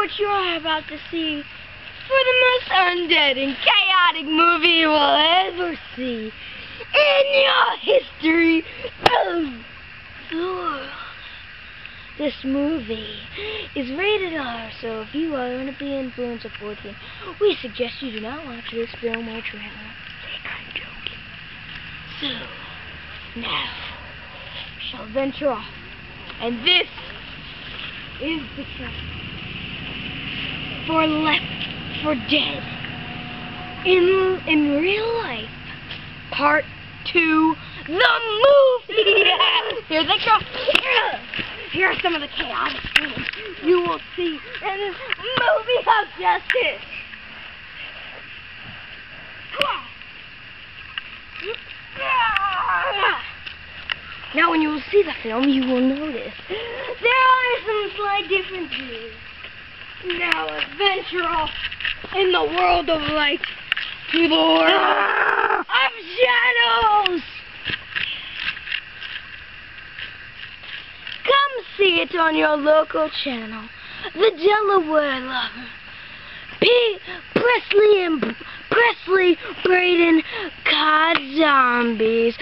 what you're about to see for the most undead and chaotic movie you will ever see in your history of the world. This movie is rated R, so if you are under the influence of 14, we suggest you do not watch this film or trailer. I'm joking. So, now, we shall venture off. And this is the trailer for Left 4 Dead in real life, part 2, the movie. Here they go. Here are some of the chaotic scenes you will see in this movie of justice. Now, when you will see the film, you will notice there are some slight differences. Now, adventure off in the world of light to the world of shadows. Come see it on your local channel, The Delaware Lover. Presley Braden Cod Zombies.